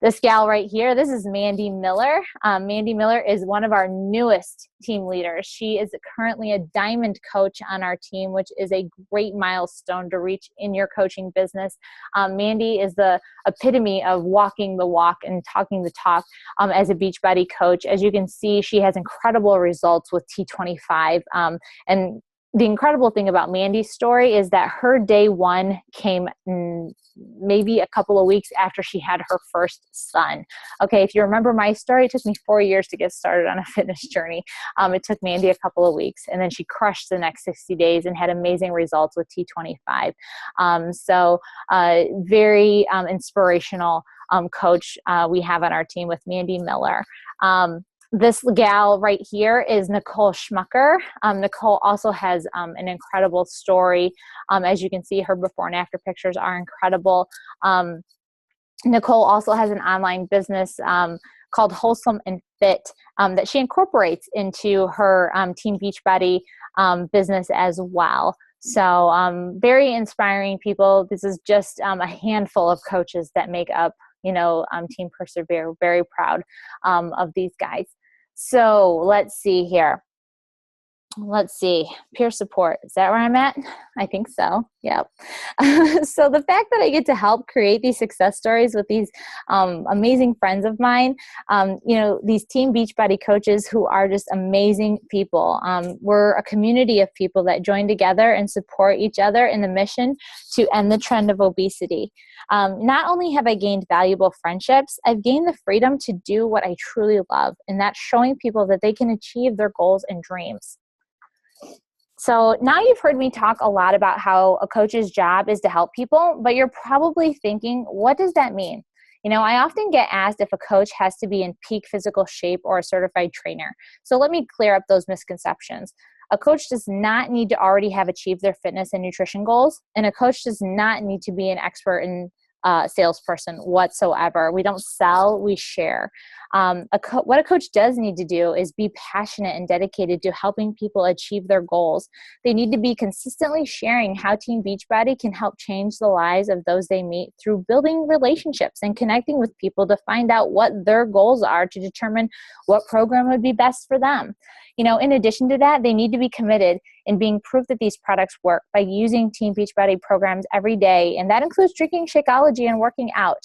This gal right here, this is Mandy Miller. Mandy Miller is one of our newest team leaders. She is currently a diamond coach on our team, which is a great milestone to reach in your coaching business. Mandy is the epitome of walking the walk and talking the talk as a Beachbody coach. As you can see, she has incredible results with T25. And the incredible thing about Mandy's story is that her day one came maybe a couple of weeks after she had her first son. Okay, if you remember my story, it took me 4 years to get started on a fitness journey. It took Mandy a couple of weeks, and then she crushed the next 60 days and had amazing results with T25. Very inspirational coach we have on our team with Mandy Miller. This gal right here is Nicole Schmucker. Nicole also has an incredible story. As you can see, her before and after pictures are incredible. Nicole also has an online business called Wholesome and Fit that she incorporates into her Team Beachbody business as well. So very inspiring people. This is just a handful of coaches that make up Team Persevere. Very proud of these guys. So let's see here. Let's see, peer support. Is that where I'm at? I think so. Yep. So the fact that I get to help create these success stories with these amazing friends of mine, these Team Beachbody coaches who are just amazing people. We're a community of people that join together and support each other in the mission to end the trend of obesity. Not only have I gained valuable friendships, I've gained the freedom to do what I truly love, and that's showing people that they can achieve their goals and dreams. So now you've heard me talk a lot about how a coach's job is to help people, but you're probably thinking, what does that mean? I often get asked if a coach has to be in peak physical shape or a certified trainer. So let me clear up those misconceptions. A coach does not need to already have achieved their fitness and nutrition goals, and a coach does not need to be an expert in salesperson whatsoever. We don't sell, we share. What a coach does need to do is be passionate and dedicated to helping people achieve their goals. They need to be consistently sharing how Team Beachbody can help change the lives of those they meet through building relationships and connecting with people to find out what their goals are to determine what program would be best for them. In addition to that, they need to be committed in being proof that these products work by using Team Beachbody programs every day, and that includes drinking Shakeology and working out.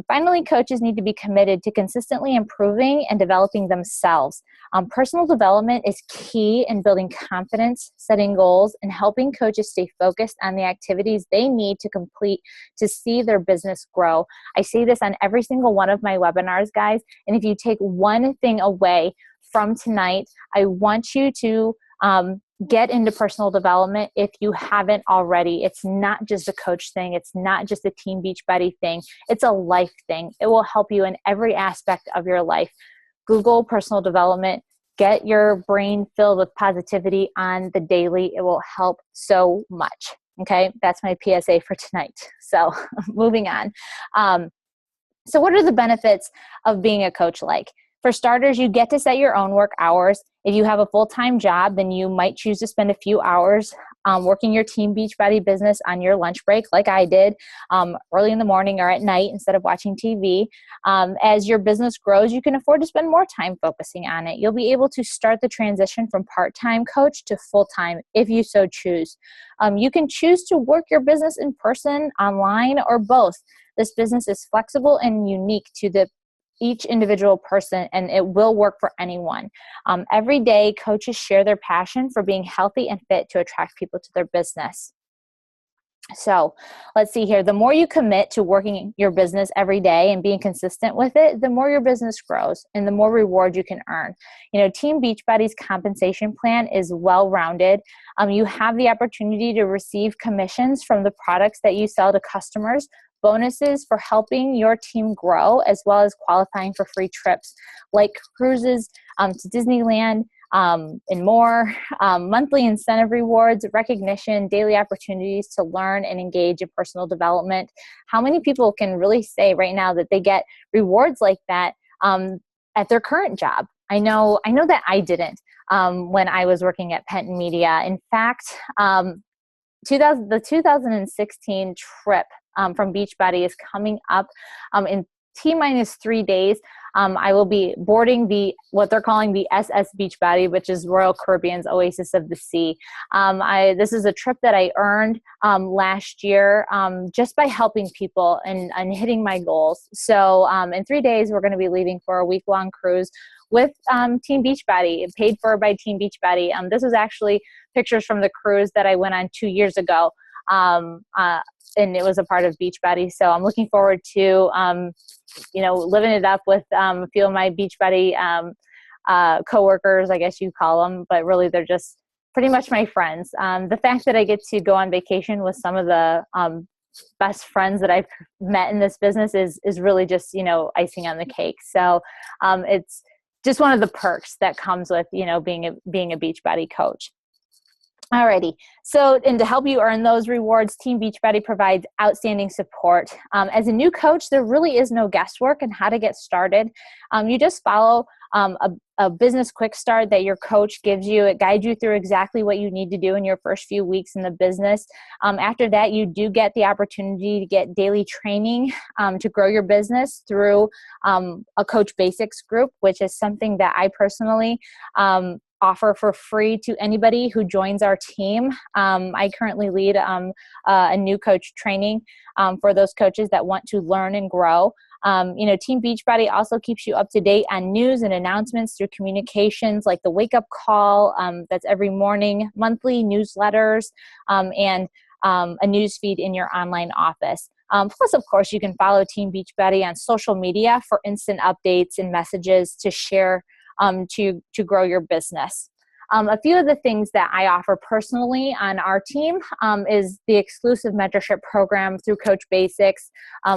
Finally, coaches need to be committed to consistently improving and developing themselves. Personal development is key in building confidence, setting goals, and helping coaches stay focused on the activities they need to complete to see their business grow. I say this on every single one of my webinars, guys, and if you take one thing away from tonight, I want you to get into personal development if you haven't already. It's not just a coach thing. It's not just a Team Beachbody thing. It's a life thing. It will help you in every aspect of your life. Google personal development. Get your brain filled with positivity on the daily. It will help so much. Okay, that's my PSA for tonight. So moving on. So what are the benefits of being a coach like? For starters, you get to set your own work hours. If you have a full-time job, then you might choose to spend a few hours working your Team Beachbody business on your lunch break, like I did, early in the morning or at night instead of watching TV. As your business grows, you can afford to spend more time focusing on it. You'll be able to start the transition from part-time coach to full-time if you so choose. You can choose to work your business in person, online, or both. This business is flexible and unique to each individual person, and it will work for anyone. Every day, coaches share their passion for being healthy and fit to attract people to their business. So let's see here. The more you commit to working your business every day and being consistent with it, the more your business grows and the more reward you can earn. Team Beachbody's compensation plan is well-rounded. You have the opportunity to receive commissions from the products that you sell to customers, bonuses for helping your team grow, as well as qualifying for free trips like cruises to Disneyland, and more, monthly incentive rewards, recognition, daily opportunities to learn and engage in personal development. How many people can really say right now that they get rewards like that at their current job? I know that I didn't when I was working at Penton Media. In fact, the 2016 trip from Beachbody is coming up in T-minus 3 days. I will be boarding what they're calling the SS Beachbody, which is Royal Caribbean's Oasis of the Sea. This is a trip that I earned last year just by helping people and hitting my goals. So in 3 days, we're going to be leaving for a week-long cruise with Team Beachbody, paid for by Team Beachbody. This was actually pictures from the cruise that I went on 2 years ago. And it was a part of Beachbody. So I'm looking forward to, living it up with a few of my Beachbody coworkers, I guess you call them, but really they're just pretty much my friends. The fact that I get to go on vacation with some of the best friends that I've met in this business is really just, icing on the cake. So it's just one of the perks that comes with, being a Beachbody coach. Alrighty, so and to help you earn those rewards, Team Beachbody provides outstanding support. As a new coach, there really is no guesswork in how to get started. You just follow a business quick start that your coach gives you. It guides you through exactly what you need to do in your first few weeks in the business. After that, you do get the opportunity to get daily training to grow your business through a Coach Basics group, which is something that I personally offer for free to anybody who joins our team. I currently lead a new coach training for those coaches that want to learn and grow. Team Beachbody also keeps you up to date on news and announcements through communications like the wake up call that's every morning, monthly newsletters, and a news feed in your online office. Plus, of course, you can follow Team Beachbody on social media for instant updates and messages to share to grow your business. A few of the things that I offer personally on our team is the exclusive mentorship program through Coach Basics.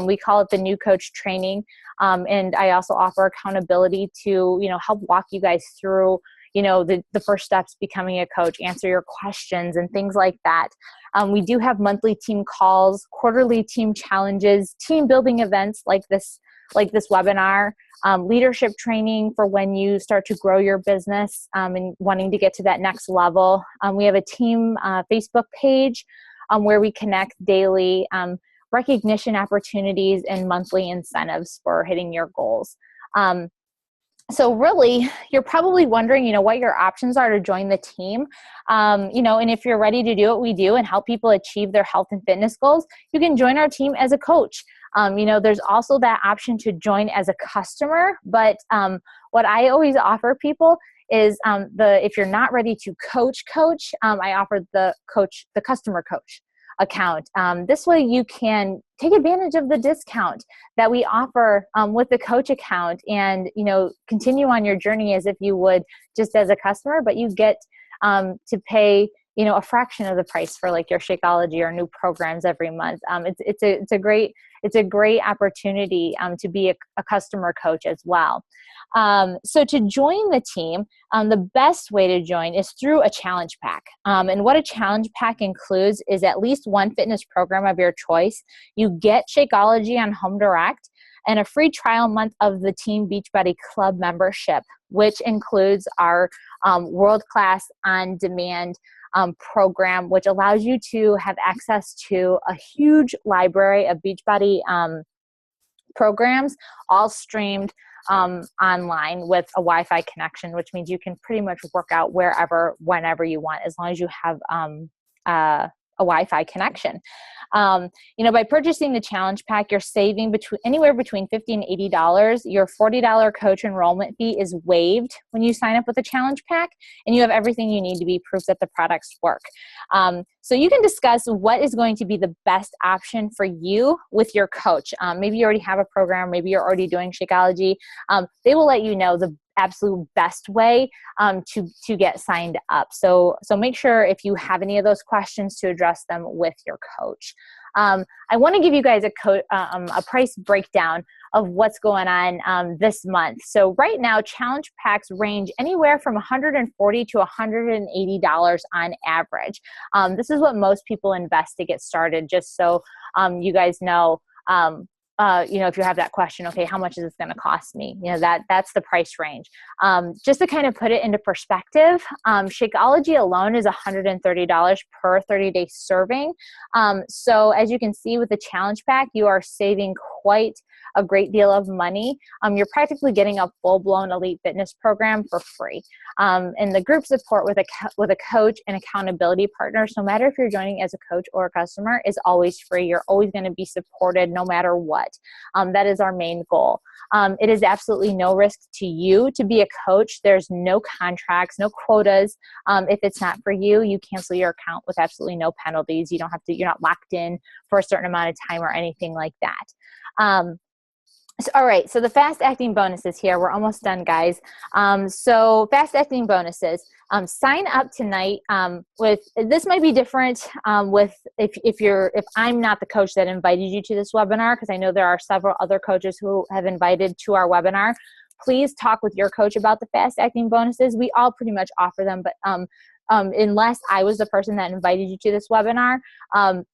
We call it the New Coach Training. And I also offer accountability to, help walk you guys through, the first steps becoming a coach, answer your questions and things like that. We do have monthly team calls, quarterly team challenges, team building events like this webinar, leadership training for when you start to grow your business and wanting to get to that next level. We have a team Facebook page where we connect daily, recognition opportunities and monthly incentives for hitting your goals. So really, you're probably wondering, what your options are to join the team. And if you're ready to do what we do and help people achieve their health and fitness goals, you can join our team as a coach. There's also that option to join as a customer. But what I always offer people is if you're not ready to coach, I offer the customer coach account. This way you can take advantage of the discount that we offer with the coach account and, continue on your journey as if you would just as a customer, but you get to pay, a fraction of the price for like your Shakeology or new programs every month. It's a great opportunity to be a customer coach as well. So to join the team, the best way to join is through a challenge pack. And what a challenge pack includes is at least one fitness program of your choice. You get Shakeology on Home Direct and a free trial month of the Team Beachbody Club membership, which includes our world-class on-demand program, which allows you to have access to a huge library of Beachbody programs, all streamed online with a Wi-Fi connection, which means you can pretty much work out wherever, whenever you want, as long as you have a Wi-Fi connection. By purchasing the challenge pack, you're saving anywhere between $50 and $80. Your $40 coach enrollment fee is waived when you sign up with the challenge pack, and you have everything you need to be proof that the products work. So you can discuss what is going to be the best option for you with your coach. Maybe you already have a program, maybe you're already doing Shakeology. They will let you know the absolute best way to get signed up. So make sure if you have any of those questions to address them with your coach. I want to give you guys a price breakdown of what's going on this month. So right now, challenge packs range anywhere from $140 to $180 on average. This is what most people invest to get started, just so you guys know. If you have that question, okay, how much is this going to cost me? That's the price range. Just to kind of put it into perspective, Shakeology alone is $130 per 30-day serving. So as you can see with the challenge pack, you are saving quite a great deal of money. You're practically getting a full-blown elite fitness program for free. And the group support with a coach and accountability partners, no matter if you're joining as a coach or a customer, is always free. You're always going to be supported no matter what. That is our main goal. It is absolutely no risk to you to be a coach. There's no contracts, no quotas. If it's not for you, you cancel your account with absolutely no penalties. You're not locked in for a certain amount of time or anything like that. All right, so the fast acting bonuses here. We're almost done, guys. So fast acting bonuses. Sign up tonight with, this might be different with if I'm not the coach that invited you to this webinar, because I know there are several other coaches who have invited to our webinar. Please talk with your coach about the fast acting bonuses. We all pretty much offer them, but unless I was the person that invited you to this webinar,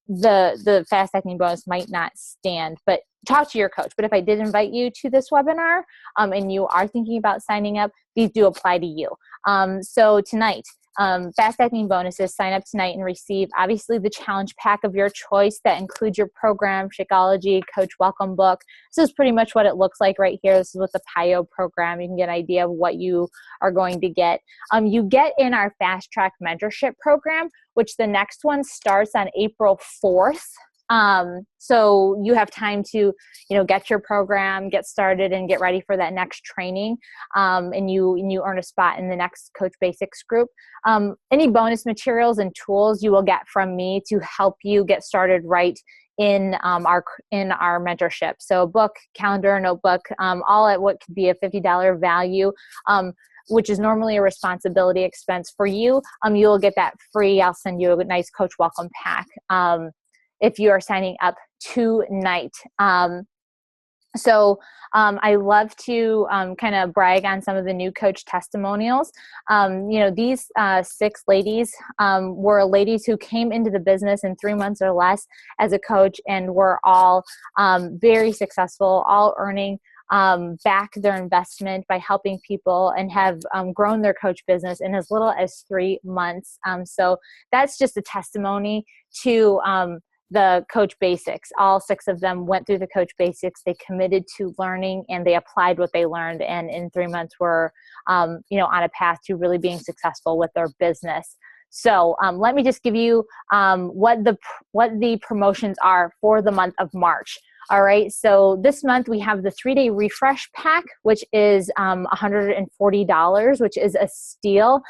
the fast acting bonus might not stand, but talk to your coach. But if I did invite you to this webinar and you are thinking about signing up, these do apply to you. So tonight, Fast acting bonuses, sign up tonight and receive obviously the challenge pack of your choice that includes your program, Shakeology, Coach Welcome book. This is pretty much what it looks like right here. This is with the PIO program. You can get an idea of what you are going to get. You get in our Fast Track Mentorship program, which the next one starts on April 4th. So you have time to, get your program, get started, and get ready for that next training. And you earn a spot in the next Coach Basics group. Any bonus materials and tools you will get from me to help you get started right in our mentorship. So book, calendar, notebook, all at what could be a $50 value. Which is normally a responsibility expense for you. You'll get that free. I'll send you a nice Coach Welcome pack if you are signing up tonight. I love to kind of brag on some of the new coach testimonials. These 6 ladies were ladies who came into the business in 3 months or less as a coach, and were all very successful, all earning back their investment by helping people, and have grown their coach business in as little as 3 months. So that's just a testimony to the Coach Basics. All 6 of them went through the Coach Basics. They committed to learning, and they applied what they learned. And in 3 months were, on a path to really being successful with their business. So let me just give you what the promotions are for the month of March. All right, so this month we have the 3-day refresh pack, which is $140, which is a steal.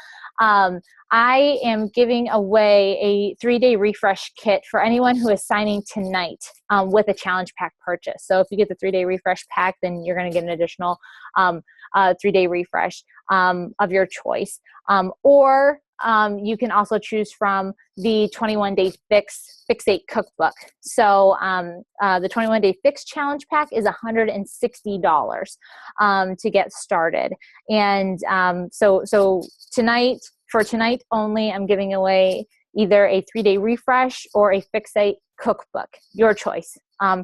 I am giving away a 3-day refresh kit for anyone who is signing tonight with a challenge pack purchase. So if you get the 3-day refresh pack, then you're going to get an additional 3-day refresh of your choice. Or you can also choose from the 21-day Fix8 cookbook. So the 21-day Fix Challenge Pack is $160 to get started. And so tonight only, I'm giving away either a 3-day refresh or a Fix8 cookbook, your choice.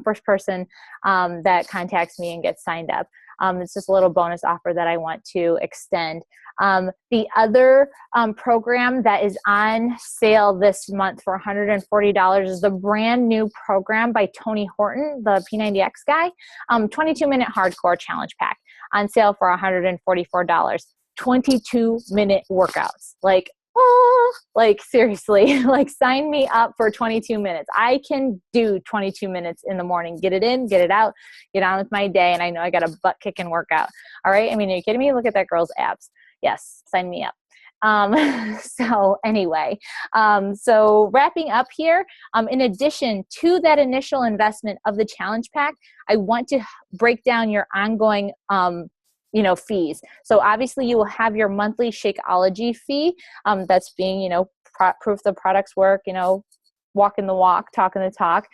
First person that contacts me and gets signed up. It's just a little bonus offer that I want to extend. The other program that is on sale this month for $140 is the brand new program by Tony Horton, the P90X guy, 22-minute hardcore challenge pack, on sale for $144. 22-minute workouts. Seriously, sign me up for 22 minutes. I can do 22 minutes in the morning. Get it in, get it out, get on with my day. And I know I got a butt kicking workout. All right. I mean, are you kidding me? Look at that girl's abs. Yes. Sign me up. So wrapping up here, in addition to that initial investment of the challenge pack, I want to break down your ongoing, fees. So obviously you will have your monthly Shakeology fee. That's being, proof the products work, walking the walk, talking the talk.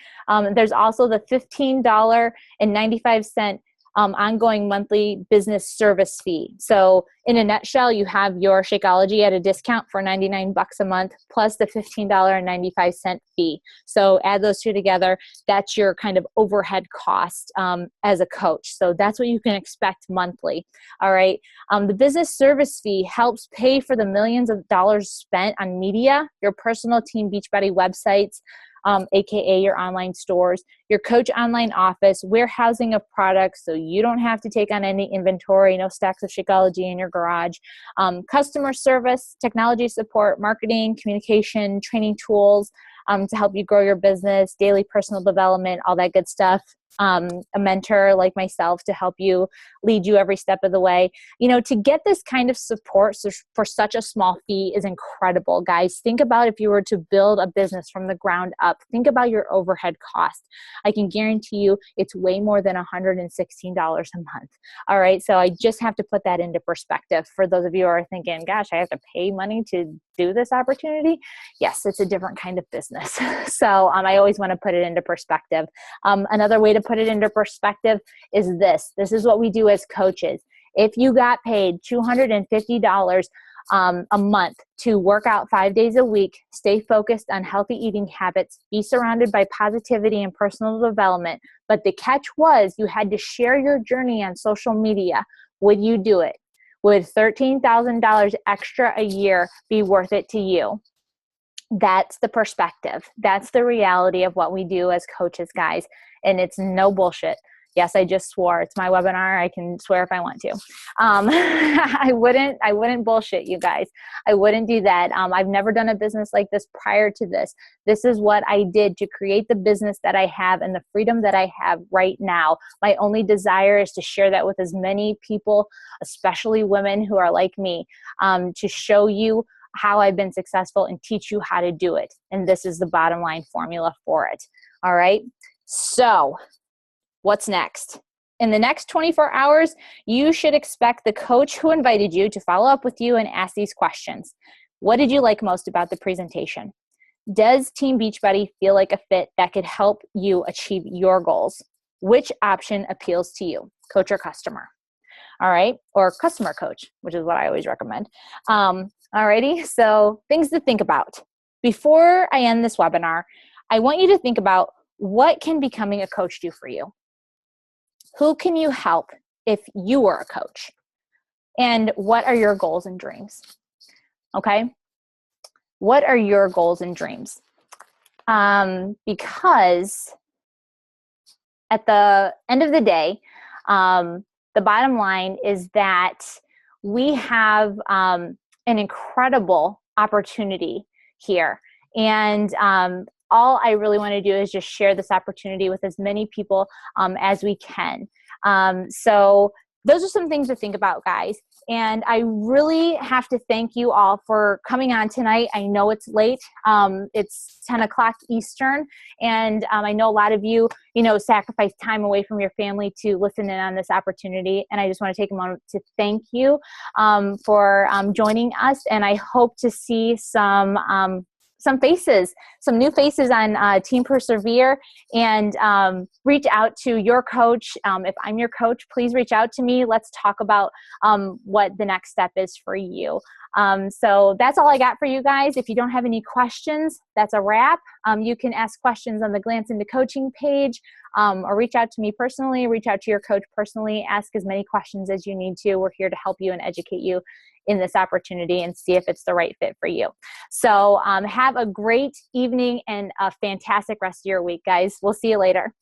There's also the $15.95 ongoing monthly business service fee. So in a nutshell, you have your Shakeology at a discount for $99 a month, plus the $15.95 fee. So add those two together. That's your kind of overhead cost as a coach. So that's what you can expect monthly. All right. The business service fee helps pay for the millions of dollars spent on media, your personal Team Beachbody websites, AKA your online stores, your coach online office, warehousing of products so you don't have to take on any inventory, no stacks of Shakeology in your garage, customer service, technology support, marketing, communication, training tools to help you grow your business, daily personal development, all that good stuff. A mentor like myself to help you, lead you every step of the way. To get this kind of support for such a small fee is incredible, guys. Think about if you were to build a business from the ground up. Think about your overhead cost. I can guarantee you it's way more than $116 a month. All right. So I just have to put that into perspective for those of you who are thinking, gosh, I have to pay money to do this opportunity. Yes, it's a different kind of business. So I always want to put it into perspective. Another way to put it into perspective is this. This is what we do as coaches. If you got paid $250 a month to work out 5 days a week, stay focused on healthy eating habits, be surrounded by positivity and personal development, but the catch was you had to share your journey on social media, would you do it? Would $13,000 extra a year be worth it to you? That's the perspective. That's the reality of what we do as coaches, guys. And it's no bullshit. Yes, I just swore. It's my webinar. I can swear if I want to. I wouldn't bullshit you guys. I wouldn't do that. I've never done a business like this prior to this. This is what I did to create the business that I have and the freedom that I have right now. My only desire is to share that with as many people, especially women who are like me, to show you how I've been successful and teach you how to do it. And this is the bottom line formula for it. All right. So what's next? In the next 24 hours, you should expect the coach who invited you to follow up with you and ask these questions. What did you like most about the presentation? Does Team Beachbody feel like a fit that could help you achieve your goals? Which option appeals to you, coach or customer? All right. Or customer coach, which is what I always recommend. Alrighty, so things to think about. Before I end this webinar, I want you to think about what can becoming a coach do for you? Who can you help if you were a coach? And what are your goals and dreams? Okay? What are your goals and dreams? Because at the end of the day, the bottom line is that we have an incredible opportunity here. And all I really want to do is just share this opportunity with as many people as we can. So those are some things to think about, guys. And I really have to thank you all for coming on tonight. I know it's late. It's 10 o'clock Eastern. And I know a lot of you, sacrifice time away from your family to listen in on this opportunity. And I just want to take a moment to thank you for joining us. And I hope to see some faces, some new faces on Team Persevere, and reach out to your coach. If I'm your coach, please reach out to me. Let's talk about what the next step is for you. So that's all I got for you guys. If you don't have any questions, that's a wrap. You can ask questions on the Glance into Coaching page, or reach out to me personally, reach out to your coach personally, ask as many questions as you need to. We're here to help you and educate you in this opportunity and see if it's the right fit for you. So have a great evening and a fantastic rest of your week, guys. We'll see you later.